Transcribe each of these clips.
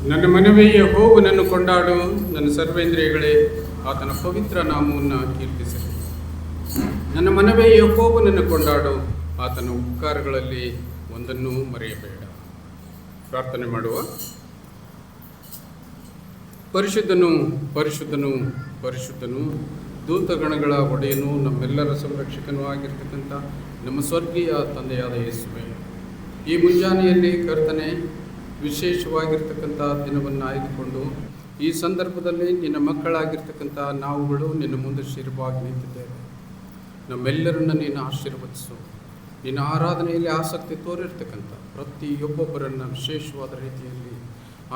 ನನ್ನ ಮನವೇ ಯೆಹೋವನನ್ನು ಕೊಂಡಾಡು, ನನ್ನ ಸರ್ವೇಂದ್ರಿಯಗಳೇ ಆತನ ಪವಿತ್ರ ನಾಮವನ್ನು ಕೀರ್ತಿಸಲಿ. ನನ್ನ ಮನವೇ ಯೆಹೋವನನ್ನು ಕೊಂಡಾಡು, ಆತನ ಉಪಕಾರಗಳಲ್ಲಿ ಒಂದನ್ನೂ ಮರೆಯಬೇಡ. ಪ್ರಾರ್ಥನೆ ಮಾಡುವ. ಪರಿಶುದ್ಧನು ಪರಿಶುದ್ಧನು ಪರಿಶುದ್ಧನು, ದೂತಗಣಗಳ ಒಡೆಯನು, ನಮ್ಮೆಲ್ಲರ ಸಂರಕ್ಷಕನೂ ಆಗಿರ್ತಕ್ಕಂಥ ನಮ್ಮ ಸ್ವರ್ಗೀಯ ತಂದೆಯಾದ ಯೇಸುವೆ, ಈ ಮುಂಜಾನೆಯಲ್ಲಿ ಕರ್ತನೆ ವಿಶೇಷವಾಗಿರ್ತಕ್ಕಂಥ ದಿನವನ್ನು ಆಯ್ದುಕೊಂಡು ಈ ಸಂದರ್ಭದಲ್ಲಿ ನಿನ್ನ ಮಕ್ಕಳಾಗಿರ್ತಕ್ಕಂಥ ನಾವುಗಳು ನಿನ್ನ ಮುಂದೆ ಶಿರವಾಗಿ ನಿಂತಿದ್ದೇವೆ. ನಮ್ಮೆಲ್ಲರನ್ನ ನೀನು ಆಶೀರ್ವದಿಸು. ನಿನ್ನ ಆರಾಧನೆಯಲ್ಲಿ ಆಸಕ್ತಿ ತೋರಿರ್ತಕ್ಕಂಥ ಪ್ರತಿಯೊಬ್ಬೊಬ್ಬರನ್ನು ವಿಶೇಷವಾದ ರೀತಿಯಲ್ಲಿ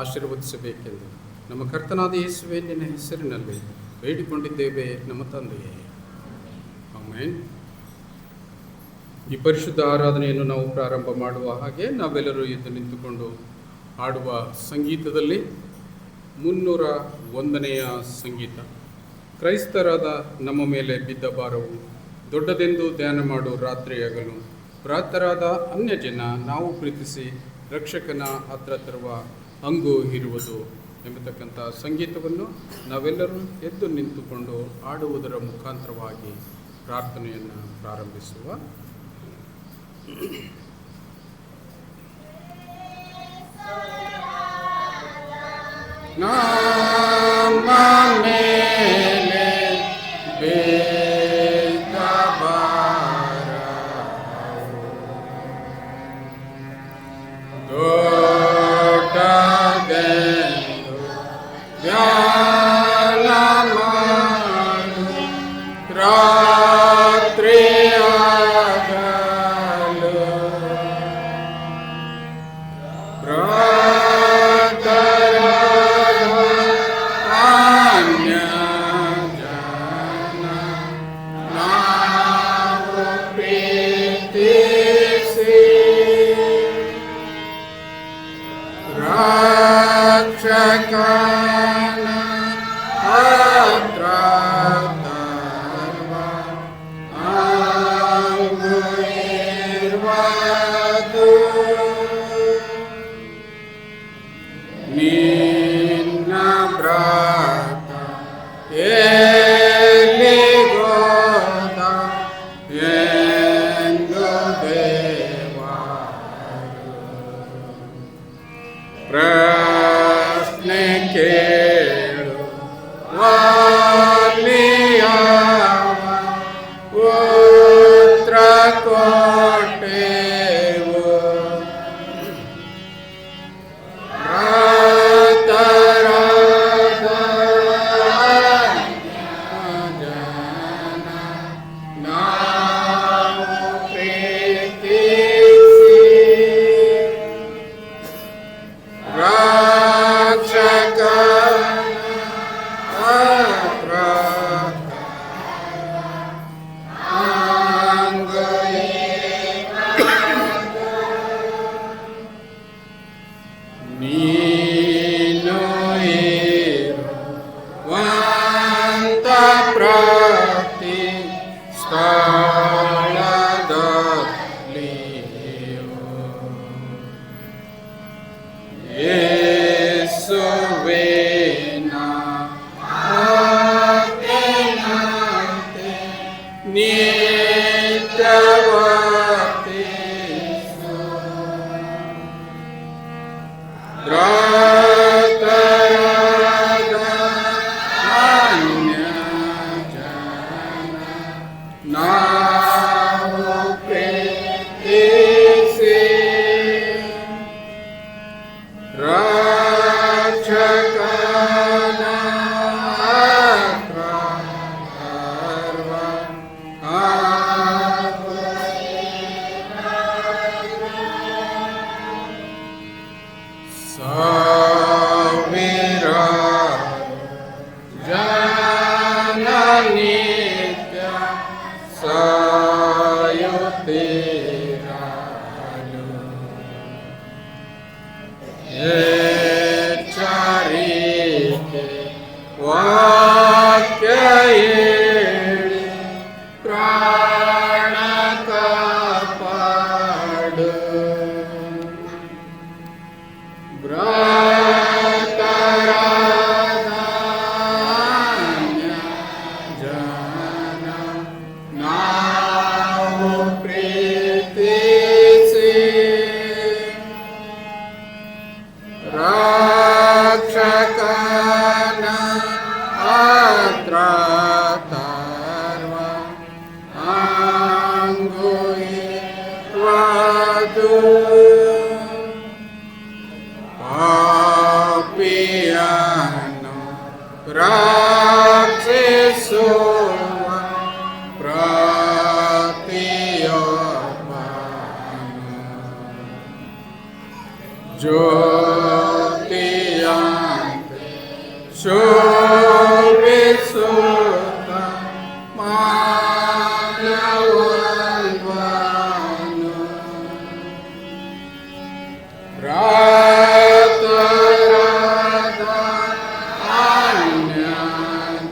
ಆಶೀರ್ವದಿಸಬೇಕೆಂದು ನಮ್ಮ ಕರ್ತನಾದ ಯೇಸುವೆ ನಿನ್ನ ಹೆಸರಿನಲ್ಲಿ ಬೇಡಿಕೊಂಡಿದ್ದೇವೆ ನಮ್ಮ ತಂದೆಯೇ, ಆಮೆನ್. ಈ ಪರಿಶುದ್ಧ ಆರಾಧನೆಯನ್ನು ನಾವು ಪ್ರಾರಂಭ ಮಾಡುವ ಹಾಗೆ ನಾವೆಲ್ಲರೂ ಎದ್ದು ನಿಂತುಕೊಂಡು ಹಾಡುವ ಸಂಗೀತದಲ್ಲಿ 301ನೆಯ ಸಂಗೀತ. ಕ್ರೈಸ್ತರಾದ ನಮ್ಮ ಮೇಲೆ ಬಿದ್ದ ಭಾರವು ದೊಡ್ಡದೆಂದು ಧ್ಯಾನ ಮಾಡು ರಾತ್ರಿಯಾಗಲು, ಭ್ರಾತರಾದ ಅನ್ಯ ಜನ ನಾವು ಪ್ರೀತಿಸಿ ರಕ್ಷಕನ ಹತ್ರ ತರುವ ಹಂಗು ಇರುವುದು ಎಂಬತಕ್ಕಂಥ ಸಂಗೀತವನ್ನು ನಾವೆಲ್ಲರೂ ಎದ್ದು ನಿಂತುಕೊಂಡು ಹಾಡುವುದರ ಮುಖಾಂತರವಾಗಿ ಪ್ರಾರ್ಥನೆಯನ್ನು ಪ್ರಾರಂಭಿಸುವ. ನಮ್ಮ ಮೇಲೆ ಬಿದ್ದ ಭಾರವು ದೊಡ್ಡದೆಂದು ಧ್ಯಾನ ಮಾಡು ರಾತ್ರಿಯಾಗಲು, ರಕ್ಷಕನ ಹತ್ರ ತರುವ ಹಂಗು ಇರುವುದು, ನಿನ್ನ ಭ್ರಾತ ಎಲ್ಲಿಗೋದ ಎಂದು ದೇವರು ಪ್ರಶ್ನೆ ಕೇಳು ವಾಲಿಯವ ಉತ್ತರ ಕೊಟ್ಟೆವು. ಭ್ರಾತರಾದ ಜನ ನಾವು ಪ್ರೀತಿಸಿ ರಕ್ಷಕನ ಹತ್ರ ಹಂಗು ನೀನು ಇರುವಂತ ಪ್ರತಿ ಸ್ಥಳದಲ್ಲಿಯೂ ಯೇಸುವಿನ ಮಾತಿನಂತೆ ನಿತ್ಯ ವರ್ತಿಸು. ಭ್ರಾತರಾದ ಅನ್ಯ ಜನ ನಾವು ಪ್ರೀತಿಸಿ ರಕ್ಷಕನ ಹತ್ರ ತರುವ ಹಂಗು ಸಾವಿರ ಜನ ನಿತ್ಯ ಸಾಯುತ್ತಿರಲು ಎಚ್ಚರಿಕೆ ವಾಕ್ಯ ಹೇಳಿ ಪ್ರಾಣ ಕಾಪಾಡು. ಭ್ರಾತರಾದ ಪಾಪಿಯನ್ನು ರಕ್ಷಿಸುವ ಪ್ರತಿಯೊಬ್ಬನು ಜ್ಯೋತಿಯಂತೆ ಶೋಭಿಸುತ್ತ ಮಾನವಲ್ವನು ರಾತರಾದ ಅನ್ಯ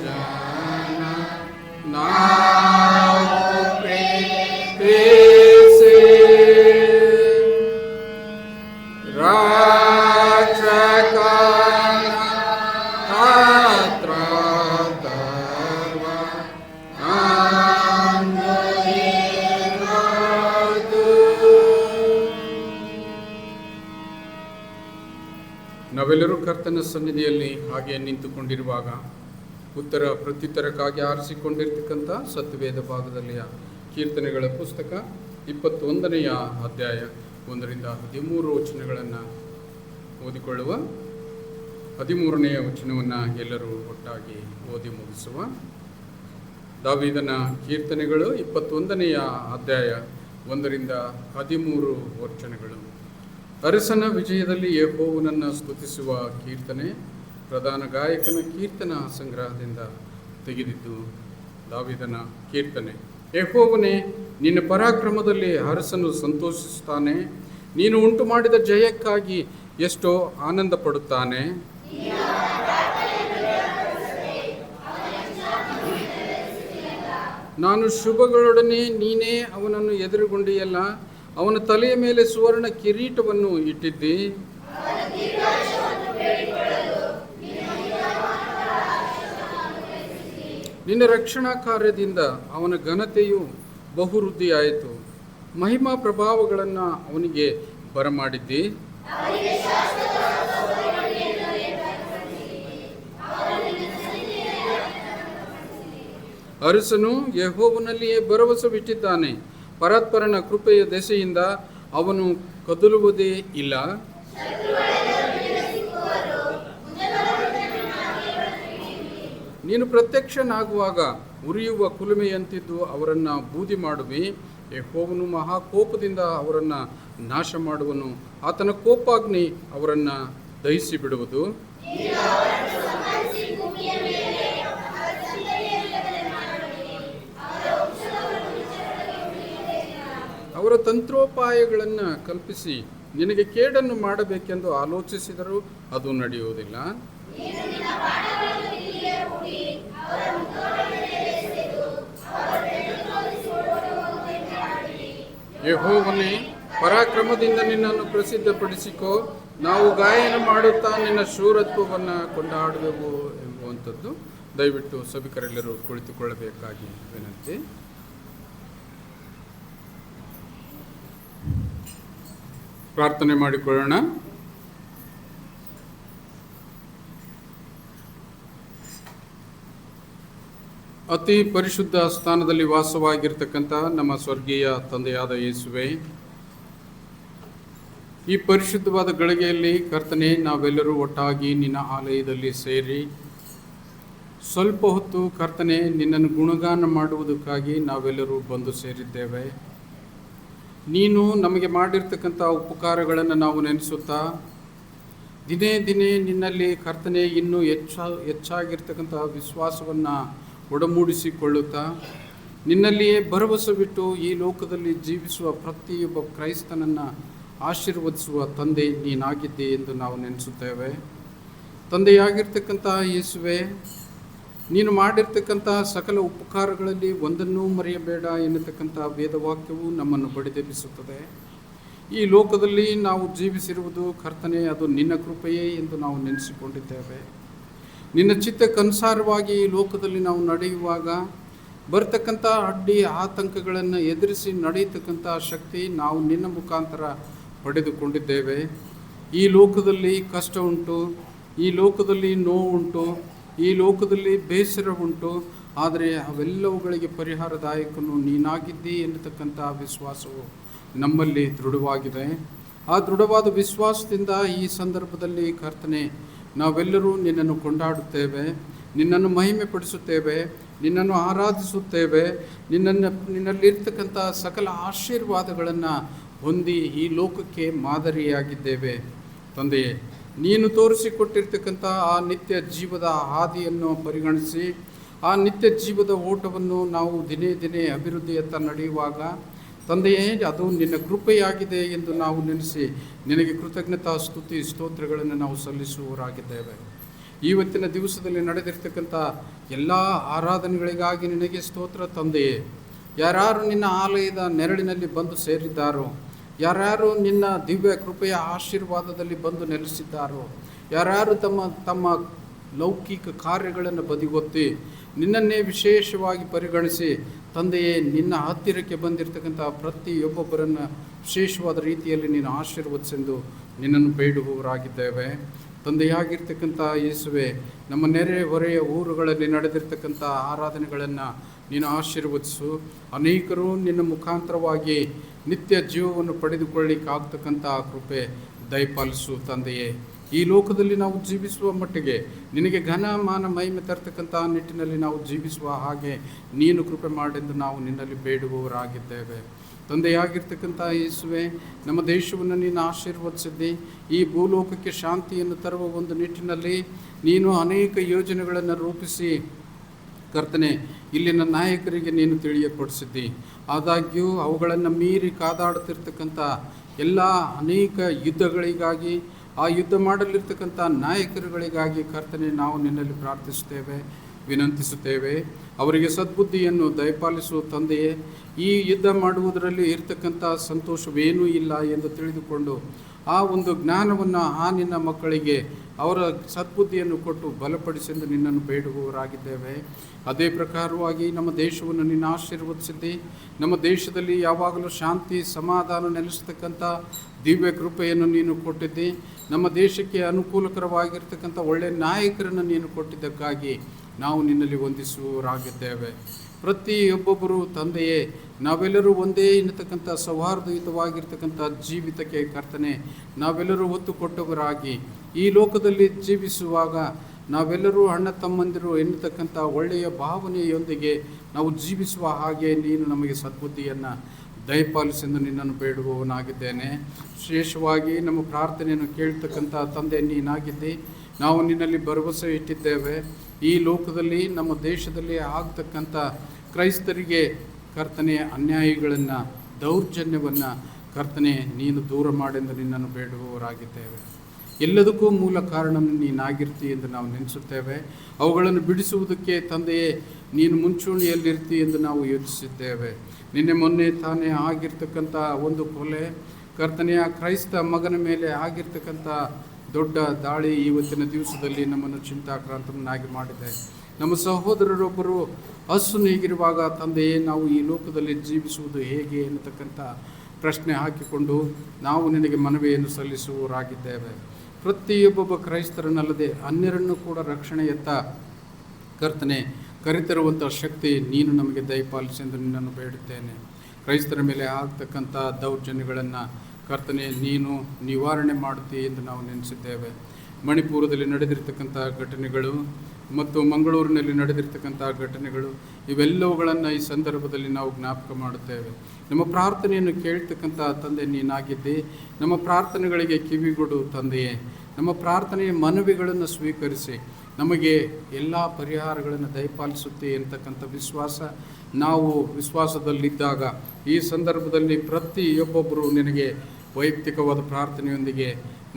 ಜನ ನಾವು ಪ್ರೀತಿಸಿ ರಾಕ್ಷಕನ ಹತ್ರ ತರುವ ನಾವೆಲ್ಲರೂ ಕರ್ತನ ಸನ್ನಿಧಿಯಲ್ಲಿ ಹಾಗೆ ನಿಂತುಕೊಂಡಿರುವಾಗ ಉತ್ತರ ಪ್ರತ್ಯುತ್ತರಕ್ಕಾಗಿ ಆರಿಸಿಕೊಂಡಿರ್ತಕ್ಕಂಥ ಸತ್ಯವೇದ ಭಾಗದಲ್ಲಿಯ ಕೀರ್ತನೆಗಳ ಪುಸ್ತಕ 21ನೆಯ ಅಧ್ಯಾಯ 1ರಿಂದ 13 ವಚನಗಳನ್ನು ಓದಿಕೊಳ್ಳುವ. 13ನೆಯ ವಚನವನ್ನು ಎಲ್ಲರೂ ಒಟ್ಟಾಗಿ ಓದಿ ಮುಗಿಸುವ. ದಾವೀದನ ಕೀರ್ತನೆಗಳು 21ನೆಯ ಅಧ್ಯಾಯ 1ರಿಂದ 13 ವಚನಗಳು. ಅರಸನ ವಿಜಯದಲ್ಲಿ ಯೆಹೋವನನ್ನು ಸ್ತುತಿಸುವ ಕೀರ್ತನೆ ಪ್ರಧಾನ ಗಾಯಕನ ಕೀರ್ತನ ಸಂಗ್ರಹದಿಂದ ತೆಗೆದಿದ್ದು. ದಾವೀದನ ಕೀರ್ತನೆ. ಯೆಹೋವನೇ, ನಿನ್ನ ಪರಾಕ್ರಮದಲ್ಲಿ ಅರಸನು ಸಂತೋಷಿಸುತ್ತಾನೆ. ನೀನು ಉಂಟು ಮಾಡಿದ ಜಯಕ್ಕಾಗಿ ಎಷ್ಟೋ ಆನಂದ ಪಡುತ್ತಾನೆ. ನಾನು ಶುಭಗಳೊಡನೆ ನೀನೇ ಅವನನ್ನು ಎದುರುಗೊಂಡಿಯಲ್ಲ. ಅವನ ತಲೆಯ ಮೇಲೆ ಸುವರ್ಣ ಕಿರೀಟವನ್ನು ಇಟ್ಟಿದ್ದಿ. ನಿನ್ನ ರಕ್ಷಣಾ ಕಾರ್ಯದಿಂದ ಅವನ ಘನತೆಯು ಬಹುವೃದ್ಧಿಯಾಯಿತು. ಮಹಿಮಾ ಪ್ರಭಾವಗಳನ್ನು ಅವನಿಗೆ ಬರಮಾಡಿದ್ದಿ. ಅರಸನು ಯೆಹೋವನಲ್ಲಿಯೇ ಭರವಸವಿಟ್ಟಿದ್ದಾನೆ. ಪರಾತ್ಪರನ ಕೃಪೆಯ ದೆಸೆಯಿಂದ ಅವನು ಕದಲುವುದೇ ಇಲ್ಲ. ನೀನು ಪ್ರತ್ಯಕ್ಷನಾಗುವಾಗ ಉರಿಯುವ ಕುಲುಮೆಯಂತಿದ್ದು ಅವರನ್ನು ಬೂದಿ ಮಾಡುವಿ. ಯೆಹೋವನು ಮಹಾಕೋಪದಿಂದ ಅವರನ್ನು ನಾಶ ಮಾಡುವನು. ಆತನ ಕೋಪಾಗ್ನಿ ಅವರನ್ನು ದಹಿಸಿ ಬಿಡುವುದು. ಅವರ ತಂತ್ರೋಪಾಯಗಳನ್ನು ಕಲ್ಪಿಸಿ ನಿನಗೆ ಕೇಡನ್ನು ಮಾಡಬೇಕೆಂದು ಆಲೋಚಿಸಿದರೂ ಅದು ನಡೆಯುವುದಿಲ್ಲ. ಯೆಹೋವನೇ, ಪರಾಕ್ರಮದಿಂದ ನಿನ್ನನ್ನು ಪ್ರಸಿದ್ಧಪಡಿಸಿಕೋ. ನಾವು ಗಾಯನ ಮಾಡುತ್ತಾ ನಿನ್ನ ಶೂರತ್ವವನ್ನು ಕೊಂಡಾಡುವೆವು ಎಂಬುವಂಥದ್ದು. ದಯವಿಟ್ಟು ಸಭಿಕರೆಲ್ಲರೂ ಕುಳಿತುಕೊಳ್ಳಬೇಕಾಗಿ ವಿನಂತಿ. ಪ್ರಾರ್ಥನೆ ಮಾಡಿಕೊಳ್ಳೋಣ. ಅತಿ ಪರಿಶುದ್ಧ ಸ್ಥಾನದಲ್ಲಿ ವಾಸವಾಗಿರ್ತಕ್ಕಂಥ ನಮ್ಮ ಸ್ವರ್ಗೀಯ ತಂದೆಯಾದ ಯೇಸುವೆ, ಈ ಪರಿಶುದ್ಧವಾದ ಗಳಿಗೆಯಲ್ಲಿ ಕರ್ತನೆ, ನಾವೆಲ್ಲರೂ ಒಟ್ಟಾಗಿ ನಿನ್ನ ಆಲಯದಲ್ಲಿ ಸೇರಿ ಸ್ವಲ್ಪ ಹೊತ್ತು ಕರ್ತನೆ ನಿನ್ನನ್ನು ಗುಣಗಾನ ಮಾಡುವುದಕ್ಕಾಗಿ ನಾವೆಲ್ಲರೂ ಬಂದು ಸೇರಿದ್ದೇವೆ. ನೀನು ನಮಗೆ ಮಾಡಿರ್ತಕ್ಕಂಥ ಉಪಕಾರಗಳನ್ನು ನಾವು ನೆನೆಸುತ್ತಾ ದಿನೇ ದಿನೇ ನಿನ್ನಲ್ಲಿ ಕರ್ತನೆ ಇನ್ನೂ ಹೆಚ್ಚಾಗಿರ್ತಕ್ಕಂಥ ವಿಶ್ವಾಸವನ್ನು ಒಡಮೂಡಿಸಿಕೊಳ್ಳುತ್ತಾ ನಿನ್ನಲ್ಲಿಯೇ ಭರವಸೆ ಬಿಟ್ಟು ಈ ಲೋಕದಲ್ಲಿ ಜೀವಿಸುವ ಪ್ರತಿಯೊಬ್ಬ ಕ್ರೈಸ್ತನನ್ನು ಆಶೀರ್ವದಿಸುವ ತಂದೆ ನೀನಾಗಿದ್ದೆ ಎಂದು ನಾವು ನೆನೆಸುತ್ತೇವೆ. ತಂದೆಯಾಗಿರ್ತಕ್ಕಂಥ ಯೇಸುವೆ, ನೀನು ಮಾಡಿರ್ತಕ್ಕಂಥ ಸಕಲ ಉಪಕಾರಗಳಲ್ಲಿ ಒಂದನ್ನೂ ಮರೆಯಬೇಡ ಎನ್ನತಕ್ಕಂಥ ವೇದವಾಕ್ಯವು ನಮ್ಮನ್ನು ಬಡಿದೆಬ್ಬಿಸುತ್ತದೆ. ಈ ಲೋಕದಲ್ಲಿ ನಾವು ಜೀವಿಸಿರುವುದು ಕರ್ತನೆ, ಅದು ನಿನ್ನ ಕೃಪೆಯೇ ಎಂದು ನಾವು ನೆನೆಸಿಕೊಂಡಿದ್ದೇವೆ. ನಿನ್ನ ಚಿತ್ತಕ್ಕನುಸಾರವಾಗಿ ಈ ಲೋಕದಲ್ಲಿ ನಾವು ನಡೆಯುವಾಗ ಬರ್ತಕ್ಕಂಥ ಅಡ್ಡಿ ಆತಂಕಗಳನ್ನು ಎದುರಿಸಿ ನಡೆಯತಕ್ಕಂಥ ಶಕ್ತಿ ನಾವು ನಿನ್ನ ಮುಖಾಂತರ ಪಡೆದುಕೊಂಡಿದ್ದೇವೆ. ಈ ಲೋಕದಲ್ಲಿ ಕಷ್ಟ ಉಂಟು, ಈ ಲೋಕದಲ್ಲಿ ನೋವುಂಟು, ಈ ಲೋಕದಲ್ಲಿ ಬೇಸರ ಉಂಟು. ಆದರೆ ಅವೆಲ್ಲವುಗಳಿಗೆ ಪರಿಹಾರದಾಯಕನು ನೀನಾಗಿದ್ದಿ ಎನ್ನತಕ್ಕಂಥ ವಿಶ್ವಾಸವು ನಮ್ಮಲ್ಲಿ ದೃಢವಾಗಿದೆ. ಆ ದೃಢವಾದ ವಿಶ್ವಾಸದಿಂದ ಈ ಸಂದರ್ಭದಲ್ಲಿ ಕರ್ತನೆ ನಾವೆಲ್ಲರೂ ನಿನ್ನನ್ನು ಕೊಂಡಾಡುತ್ತೇವೆ, ನಿನ್ನನ್ನು ಮಹಿಮೆ ಪಡಿಸುತ್ತೇವೆ, ನಿನ್ನನ್ನು ಆರಾಧಿಸುತ್ತೇವೆ. ನಿನ್ನಲ್ಲಿರ್ತಕ್ಕಂಥ ಸಕಲ ಆಶೀರ್ವಾದಗಳನ್ನು ಹೊಂದಿ ಈ ಲೋಕಕ್ಕೆ ಮಾದರಿಯಾಗಿದ್ದೇವೆ. ತಂದೆಯೇ, ನೀನು ತೋರಿಸಿಕೊಟ್ಟಿರ್ತಕ್ಕಂಥ ಆ ನಿತ್ಯ ಜೀವದ ಹಾದಿಯನ್ನು ಪರಿಗಣಿಸಿ ಆ ನಿತ್ಯ ಜೀವದ ಓಟವನ್ನು ನಾವು ದಿನೇ ದಿನೇ ಅಭಿವೃದ್ಧಿಯತ್ತ ನಡೆಯುವಾಗ ತಂದೆಯೇ, ಅದು ನಿನ್ನ ಕೃಪೆಯಾಗಿದೆ ಎಂದು ನಾವು ನೆನೆಸಿ ನಿನಗೆ ಕೃತಜ್ಞತಾ ಸ್ತುತಿ ಸ್ತೋತ್ರಗಳನ್ನು ನಾವು ಸಲ್ಲಿಸುವವರಾಗಿದ್ದೇವೆ. ಇವತ್ತಿನ ದಿವಸದಲ್ಲಿ ನಡೆದಿರ್ತಕ್ಕಂಥ ಎಲ್ಲ ಆರಾಧನೆಗಳಿಗಾಗಿ ನಿನಗೆ ಸ್ತೋತ್ರ ತಂದೆಯೇ. ಯಾರ್ಯಾರು ನಿನ್ನ ಆಲಯದ ನೆರಳಿನಲ್ಲಿ ಬಂದು ಸೇರಿದ್ದಾರೋ, ಯಾರ್ಯಾರು ನಿನ್ನ ದಿವ್ಯ ಕೃಪೆಯ ಆಶೀರ್ವಾದದಲ್ಲಿ ಬಂದು ನೆಲೆಸಿದ್ದಾರೋ, ಯಾರ್ಯಾರು ತಮ್ಮ ಲೌಕಿಕ ಕಾರ್ಯಗಳನ್ನು ಬದಿಗೊತ್ತಿ ನಿನ್ನನ್ನೇ ವಿಶೇಷವಾಗಿ ಪರಿಗಣಿಸಿ ತಂದೆಯೇ ನಿನ್ನ ಹತ್ತಿರಕ್ಕೆ ಬಂದಿರತಕ್ಕಂಥ ಪ್ರತಿಯೊಬ್ಬೊಬ್ಬರನ್ನು ವಿಶೇಷವಾದ ರೀತಿಯಲ್ಲಿ ನೀನು ಆಶೀರ್ವದಿಸೆಂದು ನಿನ್ನನ್ನು ಬೇಡುವವರಾಗಿದ್ದೇವೆ. ತಂದೆಯಾಗಿರ್ತಕ್ಕಂಥ ಯೇಸುವೆ, ನಮ್ಮ ನೆರೆ ಹೊರೆಯ ಊರುಗಳಲ್ಲಿ ನಡೆದಿರ್ತಕ್ಕಂಥ ಆರಾಧನೆಗಳನ್ನು ನೀನು ಆಶೀರ್ವದಿಸು. ಅನೇಕರು ನಿನ್ನ ಮುಖಾಂತರವಾಗಿ ನಿತ್ಯ ಜೀವವನ್ನು ಪಡೆದುಕೊಳ್ಳಿಕ್ಕಾಗ್ತಕ್ಕಂಥ ಕೃಪೆ ದಯಪಾಲಿಸು ತಂದೆಯೇ. ಈ ಲೋಕದಲ್ಲಿ ನಾವು ಜೀವಿಸುವ ಮಟ್ಟಿಗೆ ನಿನಗೆ ಘನ ಮಾನ ಮಹಿಮೆ ತರ್ತಕ್ಕಂಥ ನಿಟ್ಟಿನಲ್ಲಿ ನಾವು ಜೀವಿಸುವ ಹಾಗೆ ನೀನು ಕೃಪೆ ಮಾಡೆಂದು ನಾವು ನಿನ್ನಲ್ಲಿ ಬೇಡುವವರಾಗಿದ್ದೇವೆ. ತಂದೆಯಾಗಿರ್ತಕ್ಕಂಥ ಯೇಸುವೆ, ನಮ್ಮ ದೇಶವನ್ನು ನೀನು ಆಶೀರ್ವದಿಸಿದ್ದಿ. ಈ ಭೂಲೋಕಕ್ಕೆ ಶಾಂತಿಯನ್ನು ತರುವ ಒಂದು ನಿಟ್ಟಿನಲ್ಲಿ ನೀನು ಅನೇಕ ಯೋಜನೆಗಳನ್ನು ರೂಪಿಸಿ ಕರ್ತನೆ ಇಲ್ಲಿನ ನಾಯಕರಿಗೆ ನೀನು ತಿಳಿಯಪಡಿಸಿದ್ದಿ. ಆದಾಗ್ಯೂ ಅವುಗಳನ್ನು ಮೀರಿ ಕಾದಾಡುತ್ತಿರ್ತಕ್ಕಂಥ ಎಲ್ಲ ಅನೇಕ ಯುದ್ಧಗಳಿಗಾಗಿ, ಆ ಯುದ್ಧ ಮಾಡಲಿರ್ತಕ್ಕಂಥ ನಾಯಕರುಗಳಿಗಾಗಿ ಕರ್ತನೆ ನಾವು ನಿನ್ನಲ್ಲಿ ಪ್ರಾರ್ಥಿಸುತ್ತೇವೆ, ವಿನಂತಿಸುತ್ತೇವೆ. ಅವರಿಗೆ ಸದ್ಬುದ್ಧಿಯನ್ನು ದಯಪಾಲಿಸುವ ತಂದೆಯೇ, ಈ ಯುದ್ಧ ಮಾಡುವುದರಲ್ಲಿ ಇರ್ತಕ್ಕಂಥ ಸಂತೋಷವೇನೂ ಇಲ್ಲ ಎಂದು ತಿಳಿದುಕೊಂಡು ಆ ಒಂದು ಜ್ಞಾನವನ್ನು ಆ ನಿನ್ನ ಮಕ್ಕಳಿಗೆ ಅವರ ಸದ್ಬುದ್ಧಿಯನ್ನು ಕೊಟ್ಟು ಬಲಪಡಿಸೆಂದು ನಿನ್ನನ್ನು ಬೇಡುವವರಾಗಿದ್ದೇವೆ. ಅದೇ ಪ್ರಕಾರವಾಗಿ ನಮ್ಮ ದೇಶವನ್ನು ನಿನ್ನ ಆಶೀರ್ವದಿಸಿದ್ದಿ. ನಮ್ಮ ದೇಶದಲ್ಲಿ ಯಾವಾಗಲೂ ಶಾಂತಿ ಸಮಾಧಾನ ನೆಲೆಸತಕ್ಕಂಥ ದಿವ್ಯ ಕೃಪೆಯನ್ನು ನೀನು ಕೊಟ್ಟಿದ್ದಿ. ನಮ್ಮ ದೇಶಕ್ಕೆ ಅನುಕೂಲಕರವಾಗಿರ್ತಕ್ಕಂಥ ಒಳ್ಳೆಯ ನಾಯಕರನ್ನು ನೀನು ಕೊಟ್ಟಿದ್ದಕ್ಕಾಗಿ ನಾವು ನಿನ್ನಲ್ಲಿ ವಂದಿಸುವವರಾಗಿದ್ದೇವೆ. ಪ್ರತಿಯೊಬ್ಬೊಬ್ಬರು ತಂದೆಯೇ, ನಾವೆಲ್ಲರೂ ಒಂದೇ ಎನ್ನತಕ್ಕಂಥ ಸೌಹಾರ್ದಯುತವಾಗಿರ್ತಕ್ಕಂಥ ಜೀವಿತಕ್ಕೆ ಕರ್ತನೆ ನಾವೆಲ್ಲರೂ ಒತ್ತು ಕೊಟ್ಟವರಾಗಿ ಈ ಲೋಕದಲ್ಲಿ ಜೀವಿಸುವಾಗ ನಾವೆಲ್ಲರೂ ಅಣ್ಣ ತಮ್ಮಂದಿರು ಎನ್ನತಕ್ಕಂಥ ಒಳ್ಳೆಯ ಭಾವನೆಯೊಂದಿಗೆ ನಾವು ಜೀವಿಸುವ ಹಾಗೆ ನೀನು ನಮಗೆ ಸದ್ಬುದ್ಧಿಯನ್ನು ದಯಪಾಲಿಸೆಂದು ನಿನ್ನನ್ನು ಬೇಡುವವನಾಗಿದ್ದೇನೆ. ವಿಶೇಷವಾಗಿ ನಮ್ಮ ಪ್ರಾರ್ಥನೆಯನ್ನು ಕೇಳ್ತಕ್ಕಂಥ ತಂದೆ ನೀನಾಗಿದ್ದಿ. ನಾವು ನಿನ್ನಲ್ಲಿ ಭರವಸೆ ಇಟ್ಟಿದ್ದೇವೆ. ಈ ಲೋಕದಲ್ಲಿ ನಮ್ಮ ದೇಶದಲ್ಲಿ ಆಗ್ತಕ್ಕಂಥ ಕ್ರೈಸ್ತರಿಗೆ ಕರ್ತನೆ ಅನ್ಯಾಯಗಳನ್ನು, ದೌರ್ಜನ್ಯವನ್ನು ಕರ್ತನೆ ನೀನು ದೂರ ಮಾಡೆಂದು ನಿನ್ನನ್ನು ಬೇಡುವವರಾಗಿದ್ದೇವೆ. ಎಲ್ಲದಕ್ಕೂ ಮೂಲ ಕಾರಣ ನೀನಾಗಿರ್ತಿ ಎಂದು ನಾವು ನೆನೆಸುತ್ತೇವೆ. ಅವುಗಳನ್ನು ಬಿಡಿಸುವುದಕ್ಕೆ ತಂದೆಯೇ ನೀನು ಮುಂಚೂಣಿಯಲ್ಲಿರ್ತಿ ಎಂದು ನಾವು ಯೋಚಿಸಿದ್ದೇವೆ. ನಿನ್ನೆ ಮೊನ್ನೆ ತಾನೇ ಆಗಿರ್ತಕ್ಕಂಥ ಒಂದು ಕೊಲೆ, ಕರ್ತನೆಯ ಕ್ರೈಸ್ತ ಮಗನ ಮೇಲೆ ಆಗಿರ್ತಕ್ಕಂಥ ದೊಡ್ಡ ದಾಳಿ ಇವತ್ತಿನ ದಿವಸದಲ್ಲಿ ನಮ್ಮನ್ನು ಚಿಂತಾಕ್ರಾಂತವನ್ನಾಗಿ ಮಾಡಿದೆ. ನಮ್ಮ ಸಹೋದರರೊಬ್ಬರು ಹಸು ನೀಗಿರುವಾಗ ತಂದೆಯೇ ನಾವು ಈ ಲೋಕದಲ್ಲಿ ಜೀವಿಸುವುದು ಹೇಗೆ ಎನ್ನತಕ್ಕಂಥ ಪ್ರಶ್ನೆ ಹಾಕಿಕೊಂಡು ನಾವು ನಿನಗೆ ಮನವಿಯನ್ನು ಸಲ್ಲಿಸುವವರಾಗಿದ್ದೇವೆ. ಪ್ರತಿಯೊಬ್ಬೊಬ್ಬ ಕ್ರೈಸ್ತರನ್ನಲ್ಲದೆ ಅನ್ಯರನ್ನು ಕೂಡ ರಕ್ಷಣೆಯತ್ತ ಕರ್ತನೆ ಕರೆತರುವಂಥ ಶಕ್ತಿ ನೀನು ನಮಗೆ ದಯಪಾಲಿಸೆಂದು ನಿನ್ನನ್ನು ಬೇಡುತ್ತೇನೆ. ಕ್ರೈಸ್ತರ ಮೇಲೆ ಆಗ್ತಕ್ಕಂಥ ದೌರ್ಜನ್ಯಗಳನ್ನು ಕರ್ತನೆ ನೀನು ನಿವಾರಣೆ ಮಾಡುತ್ತೀ ಎಂದು ನಾವು ನೆನೆಸಿದ್ದೇವೆ. ಮಣಿಪುರದಲ್ಲಿ ನಡೆದಿರ್ತಕ್ಕಂಥ ಘಟನೆಗಳು ಮತ್ತು ಮಂಗಳೂರಿನಲ್ಲಿ ನಡೆದಿರ್ತಕ್ಕಂಥ ಘಟನೆಗಳು ಇವೆಲ್ಲವುಗಳನ್ನು ಈ ಸಂದರ್ಭದಲ್ಲಿ ನಾವು ಜ್ಞಾಪಕ ಮಾಡುತ್ತೇವೆ. ನಮ್ಮ ಪ್ರಾರ್ಥನೆಯನ್ನು ಕೇಳ್ತಕ್ಕಂಥ ತಂದೆ ನೀನಾಗಿದ್ದೆ. ನಮ್ಮ ಪ್ರಾರ್ಥನೆಗಳಿಗೆ ಕಿವಿಗೊಡು ತಂದೆಯೇ. ನಮ್ಮ ಪ್ರಾರ್ಥನೆಯ ಮನವಿಗಳನ್ನು ಸ್ವೀಕರಿಸಿ ನಮಗೆ ಎಲ್ಲ ಪರಿಹಾರಗಳನ್ನು ದಯಪಾಲಿಸುತ್ತೆ ಅಂತಕ್ಕಂಥ ವಿಶ್ವಾಸ ನಾವು ವಿಶ್ವಾಸದಲ್ಲಿದ್ದಾಗ ಈ ಸಂದರ್ಭದಲ್ಲಿ ಪ್ರತಿಯೊಬ್ಬೊಬ್ಬರು ನಿನಗೆ ವೈಯಕ್ತಿಕವಾದ ಪ್ರಾರ್ಥನೆಯೊಂದಿಗೆ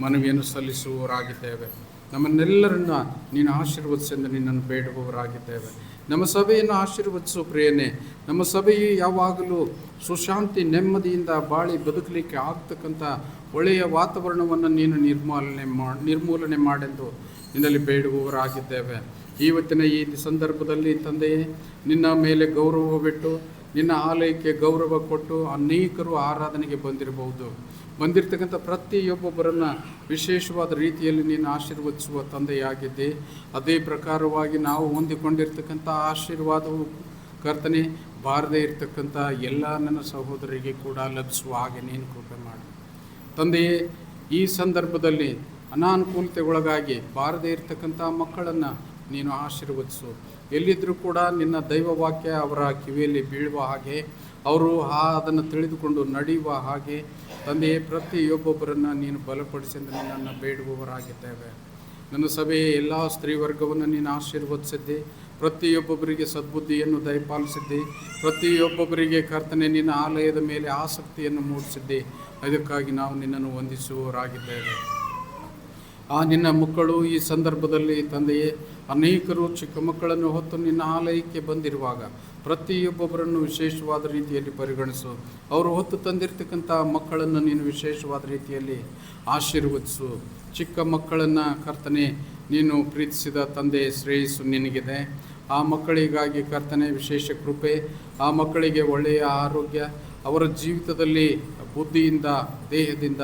ಮನವಿಯನ್ನು ಸಲ್ಲಿಸುವವರಾಗಿದ್ದೇವೆ. ನಮ್ಮನ್ನೆಲ್ಲರನ್ನ ನೀನು ಆಶೀರ್ವದಿಸೆಂದು ನಿನ್ನನ್ನು ಬೇಡುವವರಾಗಿದ್ದೇವೆ. ನಮ್ಮ ಸಭೆಯನ್ನು ಆಶೀರ್ವದಿಸು ಪ್ರಿಯನೇ. ನಮ್ಮ ಸಭೆಯು ಯಾವಾಗಲೂ ಸುಶಾಂತಿ ನೆಮ್ಮದಿಯಿಂದ ಬಾಳಿ ಬದುಕಲಿಕ್ಕೆ ಆಗ್ತಕ್ಕಂಥ ಒಳ್ಳೆಯ ವಾತಾವರಣವನ್ನು ನೀನು ನಿರ್ಮೂಲನೆ ಮಾಡೆಂದು ನಿನ್ನಲ್ಲಿ ಬೇಡುವವರಾಗಿದ್ದೇವೆ. ಇವತ್ತಿನ ಈ ಸಂದರ್ಭದಲ್ಲಿ ತಂದೆಯೇ ನಿನ್ನ ಮೇಲೆ ಗೌರವ ಬಿಟ್ಟು ನಿನ್ನ ಆಲಯಕ್ಕೆ ಗೌರವ ಕೊಟ್ಟು ಅನೇಕರು ಆರಾಧನೆಗೆ ಬಂದಿರತಕ್ಕಂಥ ಪ್ರತಿಯೊಬ್ಬೊಬ್ಬರನ್ನು ವಿಶೇಷವಾದ ರೀತಿಯಲ್ಲಿ ನೀನು ಆಶೀರ್ವದಿಸುವ ತಂದೆಯಾಗಿದ್ದೆ. ಅದೇ ಪ್ರಕಾರವಾಗಿ ನಾವು ಹೊಂದಿಕೊಂಡಿರ್ತಕ್ಕಂಥ ಆಶೀರ್ವಾದವು ಕರ್ತನೆ ಬಾರದೇ ಇರತಕ್ಕಂಥ ಎಲ್ಲ ನನ್ನ ಸಹೋದರಿಗೆ ಕೂಡ ಲಭಿಸುವ ಹಾಗೆ ನೀನು ಕೃಪೆ ಮಾಡು ತಂದೆಯೇ. ಈ ಸಂದರ್ಭದಲ್ಲಿ ಅನಾನುಕೂಲತೆಗೊಳಗಾಗಿ ಬಾರದೇ ಇರತಕ್ಕಂಥ ಮಕ್ಕಳನ್ನು ನೀನು ಆಶೀರ್ವದಿಸು. ಎಲ್ಲಿದ್ದರೂ ಕೂಡ ನಿನ್ನ ದೈವವಾಕ್ಯ ಅವರ ಕಿವಿಯಲ್ಲಿ ಬೀಳುವ ಹಾಗೆ, ಅವರು ಅದನ್ನು ತಿಳಿದುಕೊಂಡು ನಡೆಯುವ ಹಾಗೆ ತಂದೆಯೇ ಪ್ರತಿಯೊಬ್ಬೊಬ್ಬರನ್ನು ನೀನು ಬಲಪಡಿಸೆಂದು ನಿನ್ನನ್ನು ಬೇಡುವವರಾಗಿದ್ದೇವೆ. ನನ್ನ ಸಭೆಯ ಎಲ್ಲ ಸ್ತ್ರೀ ವರ್ಗವನ್ನು ನೀನು ಆಶೀರ್ವದಿಸಿದ್ದೆ. ಪ್ರತಿಯೊಬ್ಬೊಬ್ಬರಿಗೆ ಸದ್ಬುದ್ಧಿಯನ್ನು ದಯಪಾಲಿಸಿದ್ದೆ. ಪ್ರತಿಯೊಬ್ಬೊಬ್ಬರಿಗೆ ಕರ್ತನೆ ನಿನ್ನ ಆಲಯದ ಮೇಲೆ ಆಸಕ್ತಿಯನ್ನು ಮೂಡಿಸಿದ್ದೆ. ಅದಕ್ಕಾಗಿ ನಾವು ನಿನ್ನನ್ನು ವಂದಿಸುವವರಾಗಿದ್ದೇವೆ. ಆ ನಿನ್ನ ಮಕ್ಕಳು ಈ ಸಂದರ್ಭದಲ್ಲಿ ತಂದೆಯೇ ಅನೇಕರು ಚಿಕ್ಕ ಮಕ್ಕಳನ್ನು ಹೊತ್ತು ನಿನ್ನ ಆಲಯಕ್ಕೆ ಬಂದಿರುವಾಗ ಪ್ರತಿಯೊಬ್ಬೊಬ್ಬರನ್ನು ವಿಶೇಷವಾದ ರೀತಿಯಲ್ಲಿ ಪರಿಗಣಿಸು. ಅವರು ಹೊತ್ತು ತಂದಿರತಕ್ಕಂಥ ಮಕ್ಕಳನ್ನು ನೀನು ವಿಶೇಷವಾದ ರೀತಿಯಲ್ಲಿ ಆಶೀರ್ವದಿಸು. ಚಿಕ್ಕ ಮಕ್ಕಳನ್ನು ಕರ್ತನೆ ನೀನು ಪ್ರೀತಿಸಿದ ತಂದೆ ಶ್ರೇಯಸ್ಸು ನಿನಗಿದೆ. ಆ ಮಕ್ಕಳಿಗಾಗಿ ಕರ್ತನೆ ವಿಶೇಷ ಕೃಪೆ, ಆ ಮಕ್ಕಳಿಗೆ ಒಳ್ಳೆಯ ಆರೋಗ್ಯ, ಅವರ ಜೀವಿತದಲ್ಲಿ ಬುದ್ಧಿಯಿಂದ ದೇಹದಿಂದ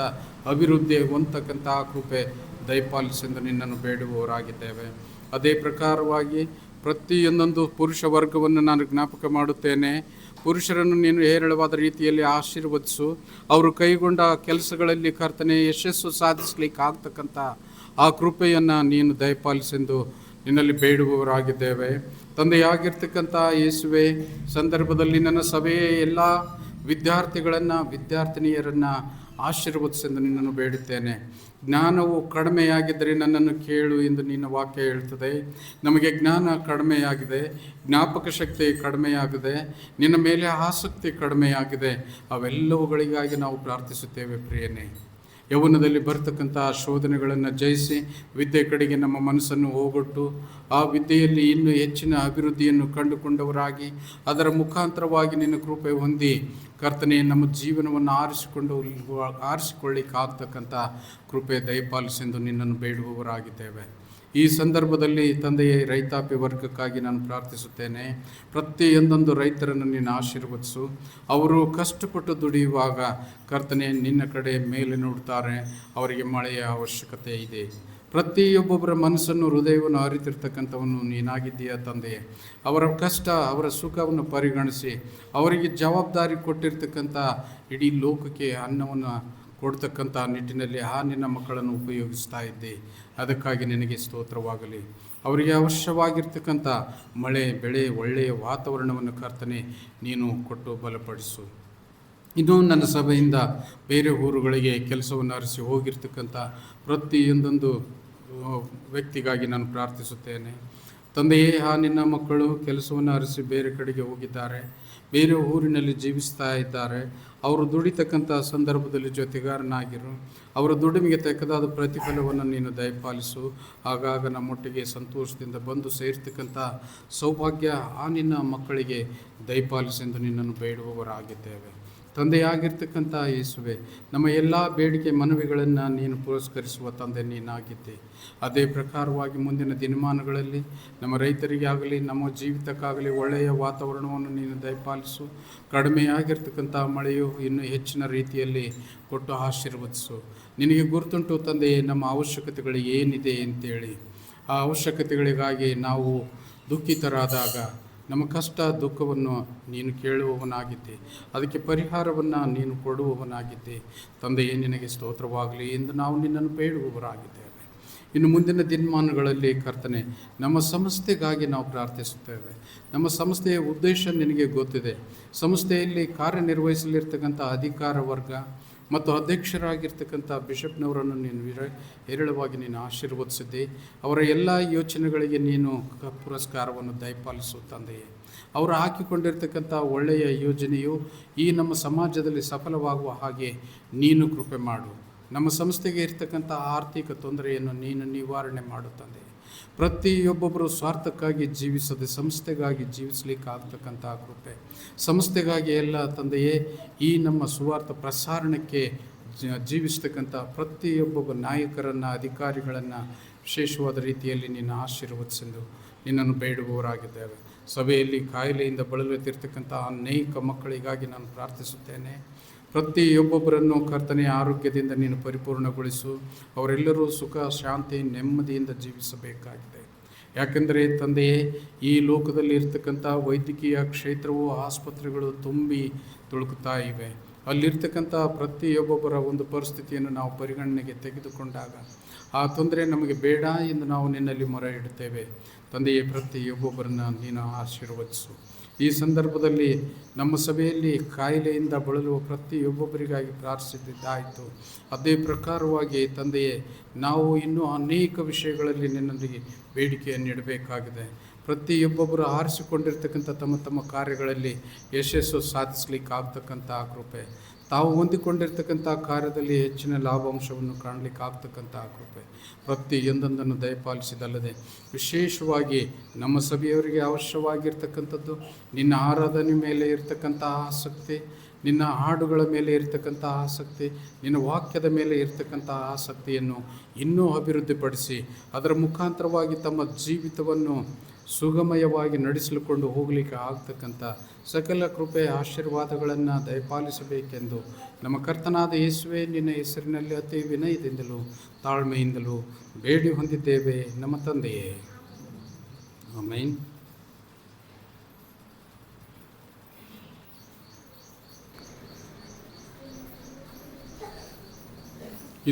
ಅಭಿವೃದ್ಧಿ ಹೊಂದತಕ್ಕಂತಹ ಕೃಪೆ ದಯಪಾಲಿಸೆಂದು ನಿನ್ನನ್ನು ಬೇಡುವವರಾಗಿದ್ದೇವೆ. ಅದೇ ಪ್ರಕಾರವಾಗಿ ಪ್ರತಿಯೊಂದೊಂದು ಪುರುಷ ವರ್ಗವನ್ನು ನಾನು ಜ್ಞಾಪಕ ಮಾಡುತ್ತೇನೆ. ಪುರುಷರನ್ನು ನೀನು ಹೇರಳವಾದ ರೀತಿಯಲ್ಲಿ ಆಶೀರ್ವದಿಸು. ಅವರು ಕೈಗೊಂಡ ಕೆಲಸಗಳಲ್ಲಿ ಕರ್ತನೆ ಯಶಸ್ಸು ಸಾಧಿಸಲಿಕ್ಕೆ ಆಗ್ತಕ್ಕಂಥ ಆ ಕೃಪೆಯನ್ನು ನೀನು ದಯಪಾಲಿಸೆಂದು ನಿನ್ನಲ್ಲಿ ಬೇಡುವವರಾಗಿದ್ದೇವೆ. ತಂದೆಯಾಗಿರ್ತಕ್ಕಂಥ ಯೇಸುವೆ, ಸಂದರ್ಭದಲ್ಲಿ ನನ್ನ ಸಭೆಯ ಎಲ್ಲ ವಿದ್ಯಾರ್ಥಿನಿಯರನ್ನು ಆಶೀರ್ವದಿಸೆಂದು ನಿನ್ನನ್ನು ಬೇಡುತ್ತೇನೆ. ಜ್ಞಾನವು ಕಡಿಮೆಯಾಗಿದ್ದರೆ ನನ್ನನ್ನು ಕೇಳು ಎಂದು ನಿನ್ನ ವಾಕ್ಯ ಹೇಳ್ತದೆ. ನಮಗೆ ಜ್ಞಾನ ಕಡಿಮೆಯಾಗಿದೆ, ಜ್ಞಾಪಕ ಶಕ್ತಿ ಕಡಿಮೆಯಾಗಿದೆ, ನಿನ್ನ ಮೇಲೆ ಆಸಕ್ತಿ ಕಡಿಮೆಯಾಗಿದೆ. ಅವೆಲ್ಲವುಗಳಿಗಾಗಿ ನಾವು ಪ್ರಾರ್ಥಿಸುತ್ತೇವೆ ಪ್ರಿಯನೇ. ಯೌವನದಲ್ಲಿ ಬರ್ತಕ್ಕಂಥ ಶೋಧನೆಗಳನ್ನು ಜಯಿಸಿ ವಿದ್ಯೆ ಕಡೆಗೆ ನಮ್ಮ ಮನಸ್ಸನ್ನು ಹೋಗೊಟ್ಟು ಆ ವಿದ್ಯೆಯಲ್ಲಿ ಇನ್ನೂ ಹೆಚ್ಚಿನ ಅಭಿವೃದ್ಧಿಯನ್ನು ಕಂಡುಕೊಂಡವರಾಗಿ ಅದರ ಮುಖಾಂತರವಾಗಿ ನಿನ್ನ ಕೃಪೆ ಹೊಂದಿ ಕರ್ತನೆ ನಮ್ಮ ಜೀವನವನ್ನು ಆರಿಸಿಕೊಳ್ಳಿಕ್ಕಾಗ್ತಕ್ಕಂಥ ಕೃಪೆ ದಯಪಾಲಿಸೆಂದು ನಿನ್ನನ್ನು ಬೇಡುವವರಾಗಿದ್ದೇವೆ. ಈ ಸಂದರ್ಭದಲ್ಲಿ ತಂದೆಯೇ ರೈತಾಪಿ ವರ್ಗಕ್ಕಾಗಿ ನಾನು ಪ್ರಾರ್ಥಿಸುತ್ತೇನೆ. ಪ್ರತಿಯೊಂದೊಂದು ರೈತರನ್ನು ನೀನು ಆಶೀರ್ವದಿಸು. ಅವರು ಕಷ್ಟಪಟ್ಟು ದುಡಿಯುವಾಗ ಕರ್ತನೆ ನಿನ್ನ ಕಡೆ ಮೇಲೆ ನೋಡ್ತಾರೆ. ಅವರಿಗೆ ಮಳೆಯ ಅವಶ್ಯಕತೆ ಇದೆ. ಪ್ರತಿಯೊಬ್ಬೊಬ್ಬರ ಮನಸ್ಸನ್ನು ಹೃದಯವನ್ನು ಅರಿತಿರ್ತಕ್ಕಂಥವನ್ನು ನೀನಾಗಿದ್ದೀಯ ತಂದೆಯೇ. ಅವರ ಕಷ್ಟ ಅವರ ಸುಖವನ್ನು ಪರಿಗಣಿಸಿ ಅವರಿಗೆ ಜವಾಬ್ದಾರಿ ಕೊಟ್ಟಿರ್ತಕ್ಕಂಥ ಇಡೀ ಲೋಕಕ್ಕೆ ಅನ್ನವನ್ನು ಕೊಡ್ತಕ್ಕಂಥ ನಿಟ್ಟಿನಲ್ಲಿ ಆ ನಿನ್ನ ಮಕ್ಕಳನ್ನು ಉಪಯೋಗಿಸ್ತಾ ಇದ್ದೆ. ಅದಕ್ಕಾಗಿ ನಿನಗೆ ಸ್ತೋತ್ರವಾಗಲಿ. ಅವರಿಗೆ ಅವಶ್ಯವಾಗಿರ್ತಕ್ಕಂಥ ಮಳೆ ಬೆಳೆ ಒಳ್ಳೆಯ ವಾತಾವರಣವನ್ನು ಕರ್ತನೆ ನೀನು ಕೊಟ್ಟು ಬಲಪಡಿಸು. ಇನ್ನೂ ನನ್ನ ಸಭೆಯಿಂದ ಬೇರೆ ಊರುಗಳಿಗೆ ಕೆಲಸವನ್ನು ಅರಸಿ ಹೋಗಿರ್ತಕ್ಕಂಥ ಪ್ರತಿಯೊಂದೊಂದು ವ್ಯಕ್ತಿಗಾಗಿ ನಾನು ಪ್ರಾರ್ಥಿಸುತ್ತೇನೆ. ತಂದೆಯೇ, ಆ ನಿನ್ನ ಮಕ್ಕಳು ಕೆಲಸವನ್ನು ಅರಸಿ ಬೇರೆ ಕಡೆಗೆ ಹೋಗಿದ್ದಾರೆ, ಬೇರೆ ಊರಿನಲ್ಲಿ ಜೀವಿಸ್ತಾ ಇದ್ದಾರೆ. ಅವರು ದುಡಿತಕ್ಕಂಥ ಸಂದರ್ಭದಲ್ಲಿ ಜೊತೆಗಾರನಾಗಿರು. ಅವರ ದುಡಿಮೆಗೆ ತಕ್ಕದಾದ ಪ್ರತಿಫಲವನ್ನು ನೀನು ದಯಪಾಲಿಸು. ಆಗಾಗ ನಮ್ಮೊಟ್ಟಿಗೆ ಸಂತೋಷದಿಂದ ಬಂದು ಸೇರ್ತಕ್ಕಂಥ ಸೌಭಾಗ್ಯ ಆ ನಿನ್ನ ಮಕ್ಕಳಿಗೆ ದಯಪಾಲಿಸೆಂದು ನಿನ್ನನ್ನು ಬೇಡುವವರಾಗಿದ್ದೇವೆ. ತಂದೆಯಾಗಿರ್ತಕ್ಕಂಥ ಯೇಸುವೆ, ನಮ್ಮ ಎಲ್ಲ ಬೇಡಿಕೆ ಮನವಿಗಳನ್ನು ನೀನು ಪುರಸ್ಕರಿಸುವ ತಂದೆ ನೀನಾಗಿದ್ದೆ. ಅದೇ ಪ್ರಕಾರವಾಗಿ ಮುಂದಿನ ದಿನಮಾನಗಳಲ್ಲಿ ನಮ್ಮ ರೈತರಿಗೆ ಆಗಲಿ ನಮ್ಮ ಜೀವಿತಕ್ಕಾಗಲಿ ಒಳ್ಳೆಯ ವಾತಾವರಣವನ್ನು ನೀನು ದಯಪಾಲಿಸು. ಕಡಿಮೆಯಾಗಿರ್ತಕ್ಕಂಥ ಮಳೆಯು ಇನ್ನೂ ಹೆಚ್ಚಿನ ರೀತಿಯಲ್ಲಿ ಕೊಟ್ಟು ಆಶೀರ್ವದಿಸು. ನಿನಗೆ ಗುರುತುಂಟು ತಂದೆಯೇ ನಮ್ಮ ಅವಶ್ಯಕತೆಗಳು ಏನಿದೆ ಅಂತೇಳಿ. ಆ ಅವಶ್ಯಕತೆಗಳಿಗಾಗಿ ನಾವು ದುಃಖಿತರಾದಾಗ ನಮ್ಮ ಕಷ್ಟ ದುಃಖವನ್ನು ನೀನು ಕೇಳುವವನಾಗಿದ್ದೆ, ಅದಕ್ಕೆ ಪರಿಹಾರವನ್ನು ನೀನು ಕೊಡುವವನಾಗಿದ್ದೆ. ತಂದೆಯೇ, ನಿನಗೆ ಸ್ತೋತ್ರವಾಗಲಿ ಎಂದು ನಾವು ನಿನ್ನನ್ನು ಬೇಡುವವರಾಗಿದ್ದೇವೆ. ಇನ್ನು ಮುಂದಿನ ದಿನಮಾನಗಳಲ್ಲಿ ಕರ್ತನೆ ನಮ್ಮ ಸಂಸ್ಥೆಗಾಗಿ ನಾವು ಪ್ರಾರ್ಥಿಸುತ್ತೇವೆ. ನಮ್ಮ ಸಂಸ್ಥೆಯ ಉದ್ದೇಶ ನಿನಗೆ ಗೊತ್ತಿದೆ. ಸಂಸ್ಥೆಯಲ್ಲಿ ಕಾರ್ಯನಿರ್ವಹಿಸಲಿರ್ತಕ್ಕಂಥ ಅಧಿಕಾರ ವರ್ಗ ಮತ್ತು ಅಧ್ಯಕ್ಷರಾಗಿರ್ತಕ್ಕಂಥ ಬಿಷಪ್ನವರನ್ನು ನೀನು ಹೇರಳವಾಗಿ ನೀನು ಆಶೀರ್ವದಿಸಿದ್ದೆ. ಅವರ ಎಲ್ಲ ಯೋಚನೆಗಳಿಗೆ ನೀನು ಪುರಸ್ಕಾರವನ್ನು ದಯಪಾಲಿಸು ತಂದೆಯೇ. ಅವರು ಹಾಕಿಕೊಂಡಿರ್ತಕ್ಕಂಥ ಒಳ್ಳೆಯ ಯೋಜನೆಯು ಈ ನಮ್ಮ ಸಮಾಜದಲ್ಲಿ ಸಫಲವಾಗುವ ಹಾಗೆ ನೀನು ಕೃಪೆ ಮಾಡು. ನಮ್ಮ ಸಂಸ್ಥೆಗೆ ಇರ್ತಕ್ಕಂಥ ಆರ್ಥಿಕ ತೊಂದರೆಯನ್ನು ನೀನು ನಿವಾರಣೆ ಮಾಡು ತಂದೆ. ಪ್ರತಿಯೊಬ್ಬೊಬ್ಬರು ಸ್ವಾರ್ಥಕ್ಕಾಗಿ ಜೀವಿಸದೆ ಸಂಸ್ಥೆಗಾಗಿ ಜೀವಿಸಲಿಕ್ಕೆ ಆಗ್ತಕ್ಕಂಥ ಕೃಪೆ, ಸಂಸ್ಥೆಗಾಗಿ ಎಲ್ಲ ತಂದೆಯೇ ಈ ನಮ್ಮ ಸುವಾರ್ಥ ಪ್ರಸಾರಣಕ್ಕೆ ಜೀವಿಸ್ತಕ್ಕಂಥ ಪ್ರತಿಯೊಬ್ಬೊಬ್ಬ ನಾಯಕರನ್ನು ಅಧಿಕಾರಿಗಳನ್ನು ವಿಶೇಷವಾದ ರೀತಿಯಲ್ಲಿ ನೀನು ಆಶೀರ್ವದಿಸಲು ನಿನ್ನನ್ನು ಬೇಡುವವರಾಗಿದ್ದೇವೆ. ಸಭೆಯಲ್ಲಿ ಕಾಯಿಲೆಯಿಂದ ಬಳಲುತ್ತಿರ್ತಕ್ಕಂಥ ಅನೇಕ ಮಕ್ಕಳಿಗಾಗಿ ನಾನು ಪ್ರಾರ್ಥಿಸುತ್ತೇನೆ. ಪ್ರತಿಯೊಬ್ಬೊಬ್ಬರನ್ನು ಕರ್ತನೆಯ ಆರೋಗ್ಯದಿಂದ ನೀನು ಪರಿಪೂರ್ಣಗೊಳಿಸು. ಅವರೆಲ್ಲರೂ ಸುಖ ಶಾಂತಿ ನೆಮ್ಮದಿಯಿಂದ ಜೀವಿಸಬೇಕಾಗಿದೆ. ಯಾಕೆಂದರೆ ತಂದೆಯೇ, ಈ ಲೋಕದಲ್ಲಿ ಇರ್ತಕ್ಕಂಥ ವೈದ್ಯಕೀಯ ಕ್ಷೇತ್ರವು, ಆಸ್ಪತ್ರೆಗಳು ತುಂಬಿ ತುಳುಕುತ್ತಾ ಇವೆ. ಅಲ್ಲಿರ್ತಕ್ಕಂಥ ಪ್ರತಿಯೊಬ್ಬೊಬ್ಬರ ಒಂದು ಪರಿಸ್ಥಿತಿಯನ್ನು ನಾವು ಪರಿಗಣನೆಗೆ ತೆಗೆದುಕೊಂಡಾಗ ಆ ತೊಂದರೆ ನಮಗೆ ಬೇಡ ಎಂದು ನಾವು ನಿನ್ನಲ್ಲಿ ಮೊರೆ ಇಡುತ್ತೇವೆ. ತಂದೆಯೇ, ಪ್ರತಿಯೊಬ್ಬೊಬ್ಬರನ್ನು ನೀನು ಆಶೀರ್ವದಿಸು. ಈ ಸಂದರ್ಭದಲ್ಲಿ ನಮ್ಮ ಸಭೆಯಲ್ಲಿ ಕಾಯಿಲೆಯಿಂದ ಬಳಲುವ ಪ್ರತಿಯೊಬ್ಬೊಬ್ಬರಿಗಾಗಿ ಪ್ರಾರ್ಥಿಸಿದ್ದಾಯಿತು. ಅದೇ ಪ್ರಕಾರವಾಗಿ ತಂದೆಯೇ, ನಾವು ಇನ್ನೂ ಅನೇಕ ವಿಷಯಗಳಲ್ಲಿ ನಿನ್ನೊಂದಿಗೆ ಬೇಡಿಕೆಯನ್ನು ಇಡಬೇಕಾಗಿದೆ. ಪ್ರತಿಯೊಬ್ಬೊಬ್ಬರು ಆರಿಸಿಕೊಂಡಿರ್ತಕ್ಕಂಥ ತಮ್ಮ ತಮ್ಮ ಕಾರ್ಯಗಳಲ್ಲಿ ಯಶಸ್ಸು ಸಾಧಿಸಲಿಕ್ಕೆ ಆಗ್ತಕ್ಕಂಥ ಕೃಪೆ, ತಾವು ಹೊಂದಿಕೊಂಡಿರ್ತಕ್ಕಂಥ ಕಾರ್ಯದಲ್ಲಿ ಹೆಚ್ಚಿನ ಲಾಭಾಂಶವನ್ನು ಕಾಣಲಿಕ್ಕೆ ಆಗ್ತಕ್ಕಂಥ ಕೃಪೆ ಪ್ರತಿಯೊಂದನ್ನು ದಯಪಾಲಿಸಿದಲ್ಲದೆ ವಿಶೇಷವಾಗಿ ನಮ್ಮ ಸಭೆಯವರಿಗೆ ಅವಶ್ಯವಾಗಿರ್ತಕ್ಕಂಥದ್ದು ನಿನ್ನ ಆರಾಧನೆ ಮೇಲೆ ಇರತಕ್ಕಂಥ ಆಸಕ್ತಿ, ನಿನ್ನ ಹಾಡುಗಳ ಮೇಲೆ ಇರತಕ್ಕಂಥ ಆಸಕ್ತಿ, ನಿನ್ನ ವಾಕ್ಯದ ಮೇಲೆ ಇರತಕ್ಕಂಥ ಆಸಕ್ತಿಯನ್ನು ಇನ್ನೂ ಅಭಿವೃದ್ಧಿಪಡಿಸಿ ಅದರ ಮುಖಾಂತರವಾಗಿ ತಮ್ಮ ಜೀವಿತವನ್ನು ಸುಗಮಯವಾಗಿ ನಡೆಸಿಕೊಂಡು ಹೋಗಲಿಕ್ಕೆ ಆಗ್ತಕ್ಕಂಥ ಸಕಲ ಕೃಪೆ ಆಶೀರ್ವಾದಗಳನ್ನು ದಯಪಾಲಿಸಬೇಕೆಂದು ನಮ್ಮ ಕರ್ತನಾದ ಯೇಸುವೆ ನಿನ್ನ ಹೆಸರಿನಲ್ಲಿ ಅತಿ ವಿನಯದಿಂದಲೂ ತಾಳ್ಮೆಯಿಂದಲೂ ಬೇಡಿ ಹೊಂದಿದ್ದೇವೆ ನಮ್ಮ ತಂದೆಯೇ. ಆಮೆನ್.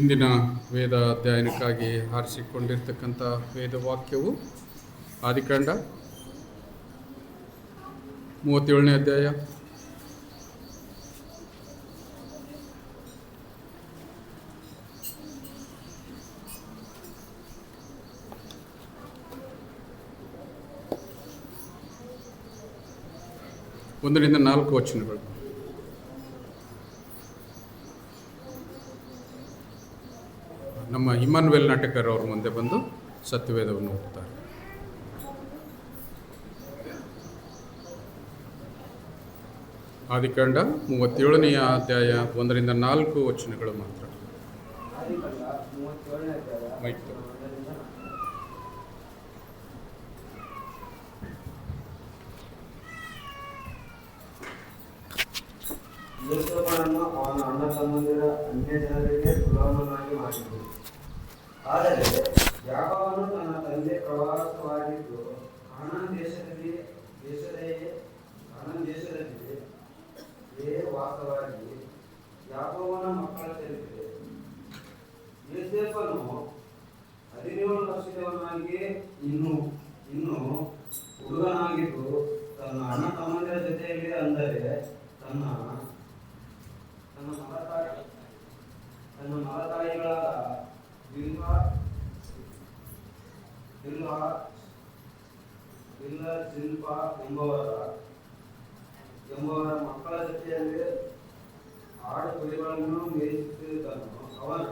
ಇಂದಿನ ವೇದ ಅಧ್ಯಯನಕ್ಕಾಗಿ ಆರಿಸಿಕೊಂಡಿರ್ತಕ್ಕಂಥ ವೇದವಾಕ್ಯವು ಆದಿಕಾಂಡ 37ನೇ ಅಧ್ಯಾಯ 1-4 ವಚನಗಳು. ನಮ್ಮ ಇಮ್ಮಾನುವೇಲ್ ನಾಟಕರ್ ಅವರು ಮುಂದೆ ಬಂದು ಸತ್ಯವೇದವನ್ನು ಓದುತ್ತಾರೆ. ಆದಿಕಾಂಡ 37ನೇ ಅಧ್ಯಾಯ 1-4 ವಚನಗಳು ಮಾತ್ರ. ಯೋಸೇಫನನ್ನು ಅವನ ಅಣ್ಣ ತಮ್ಮಂದಿರ ಅನ್ಯ ಜನರಿಗೆ ಗುಲಾಮನಾಗಿ ಮಾಡಿದರು. ಆದರೆ ಯಾಕೋಬನು ತನ್ನ ತಂದೆ ಪ್ರವಾಸವಾಗಿದ್ದು ಕಾನಾನ್ ದೇಶದಲ್ಲಿ ವಾಸವಾಗಿ ಯಾಕೋಬನ ಮಕ್ಕಳ ಚರಿತ್ರೆ. ಯೋಸೇಫನು 17 ವರ್ಷದವನಾಗಿ ಇನ್ನು ಹುಡುಗನಾಗಿದ್ದು ತನ್ನ ಅಣ್ಣ ತಮ್ಮಂದಿರ ಜೊತೆಯಲ್ಲಿ, ಅಂದರೆ ತನ್ನ ಮಲತಾಯಿಗಳಾದ ಶಿಲ್ಪ ಎಂಬವರ ಮಕ್ಕಳ ಜೊತೆಯಲ್ಲಿ ಆಡು ಕುರಿಗಳನ್ನು ಮೇಯಿಸುತ್ತಿದ್ದನು. ಅವರು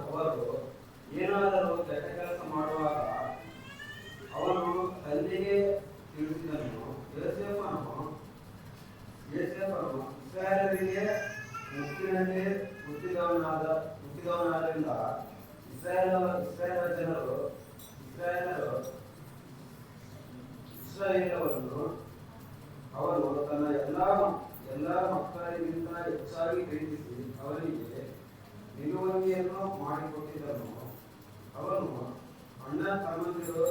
ಏನಾದರೂ ಕೆಟ್ಟ ಕೆಲಸ ಮಾಡುವಾಗ ಅವನು ತಂದೆಗೆ ತಿಳಿಸಿದನು. ಯೋಸೇಫನು ಇಸ್ರಾಯೇಲರಿಗೆ ಮುತ್ತಿನಲ್ಲಿ ಹುಟ್ಟಿದವನಾದ್ರಿಂದ ಇಸ್ರಾಯೇಲವನ್ನು ಅವನು ತನ್ನ ಎಲ್ಲ ಮಕ್ಕಳಿಗಿಂತ ಹೆಚ್ಚಾಗಿ ಪ್ರೀತಿಸಿ ಅವನಿಗೆ ನಿಲುವಂಗಿಯನ್ನು ಮಾಡಿಕೊಟ್ಟಿದ್ದನು. ಅವನು ಅಣ್ಣ ತಮ್ಮಂದಿರು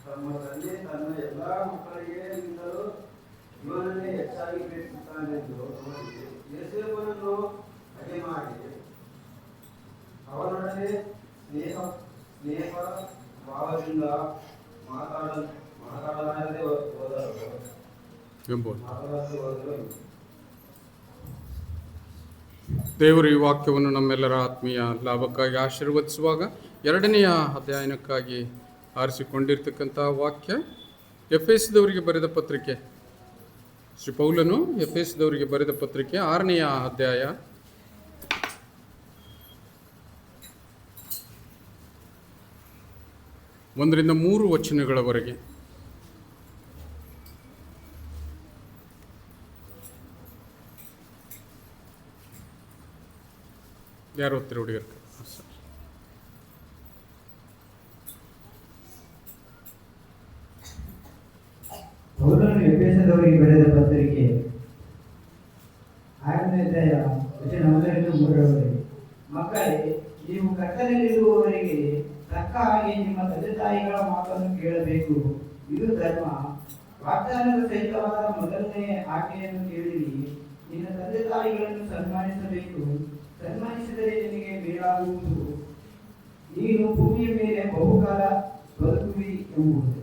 ತಮ್ಮ ತಂದೆ ತನ್ನ ಎಲ್ಲ ಮಕ್ಕಳಿಗಿಂತಲೂ ಇವನನ್ನೇ ಹೆಚ್ಚಾಗಿ ಪ್ರೀತಿಸುತ್ತಾನೆಂದು ನೋಡಿ ಯೋಸೇಫನನ್ನು ಹಗೆ ಮಾಡಿ ಅವನೊಡನೆ ಸ್ನೇಹ ಭಾವದಿಂದ ಮಾತಾಡಲಾರದೆ ಹೋದರು. ದೇವರು ಈ ವಾಕ್ಯವನ್ನು ನಮ್ಮೆಲ್ಲರ ಆತ್ಮೀಯ ಲಾಭಕ್ಕಾಗಿ ಆಶೀರ್ವದಿಸುವಾಗ 2ನೆಯ ಅಧ್ಯಯನಕ್ಕಾಗಿ ಆರಿಸಿಕೊಂಡಿರ್ತಕ್ಕಂಥ ವಾಕ್ಯ ಎಫೆಸದವರಿಗೆ ಬರೆದ ಪತ್ರಿಕೆ, ಶ್ರೀ ಪೌಲನು ಎಫೆಸದವರಿಗೆ ಬರೆದ ಪತ್ರಿಕೆ 6ನೇ ಅಧ್ಯಾಯ 1-3 ವಚನಗಳವರೆಗೆ. ಯಾರು ಓದ್ತೀರ ಹುಡುಗರು? ಪೌಲನು ಎಫೆಸದವರಿಗೆ ಬರೆದ ಪತ್ರಿಕೆ 6ನೇ ಅಧ್ಯಾಯ 1-3. ಮಕ್ಕಳೇ, ನೀವು ಕರ್ತನಲ್ಲಿರುವವರಿಗೆ ತಕ್ಕ ಹಾಗೆ ನಿಮ್ಮ ತಂದೆ ತಾಯಿಗಳ ಮಾತನ್ನು ಕೇಳಬೇಕು. ಇದು ಧರ್ಮ. ವಾಗ್ದಾನದ ಸಹಿತವಾದ ಮೊದಲನೇ ಆಜ್ಞೆಯನ್ನು ಕೇಳಿರಿ, ನಿನ್ನ ತಂದೆ ತಾಯಿಗಳನ್ನು ಸನ್ಮಾನಿಸಬೇಕು, ಸನ್ಮಾನಿಸಿದರೆ ನಿನಗೆ ಮೇಲಾಗುವುದು, ನೀನು ಭೂಮಿಯ ಮೇಲೆ ಬಹುಕಾಲ ಬದುಕುವಿ ಎಂಬುದು.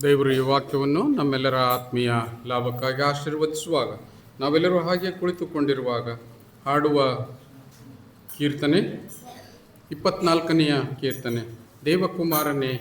ದೇವರು ಈ ವಾಕ್ಯವನ್ನು ನಮ್ಮೆಲ್ಲರ ಆತ್ಮೀಯ ಲಾಭಕ್ಕಾಗಿ ಆಶೀರ್ವದಿಸುವಾಗ ನಾವೆಲ್ಲರೂ ಹಾಗೆ ಕುಳಿತುಕೊಂಡಿರುವಾಗ ಹಾಡುವ ಕೀರ್ತನೆ 24ನೆಯ ಕೀರ್ತನೆ. ದೇವಕುಮಾರನೇ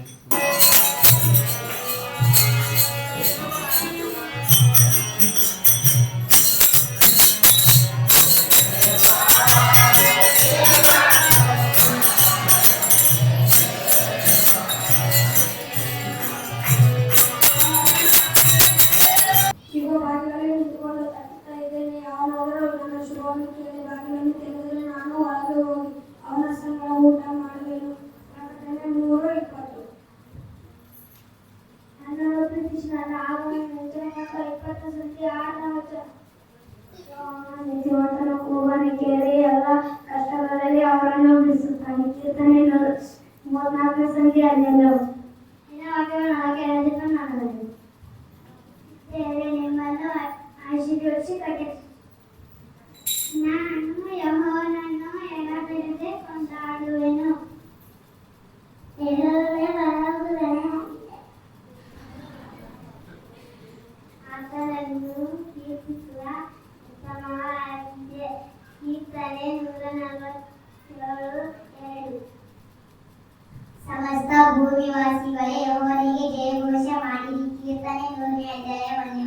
ಕೇಳಿ ಎಲ್ಲ ಕಷ್ಟಗಳಲ್ಲಿ ಅವರನ್ನು ಬಿಡಿಸುತ್ತಾನೆ. ಕೀರ್ತನೆ 34 ಸಂಧಿ 11. ನಿಮ್ಮನ್ನು ಆಶೀರ್ವದಿಸಿ ನಾನು ಯೆಹೋವನನ್ನು ಎಡಬಿಡದೆ ಕೊಂಡಾಡುವೆನು. ಆತನನ್ನು ಕೀರ್ತಿಸುವ ಉತ್ತಮವಾಗಿದೆ. ಕೀರ್ತನೆ 147:2. ಸಮಸ್ತ ಭೂನಿವಾಸಿಗಳೇ ಯೆಹೋವನಿಗೆ ಜಯಘೋಷ ಮಾಡಿರಿ. ಕೀರ್ತನೆ 100ನೇ ಅಧ್ಯಾಯ 1ನೇ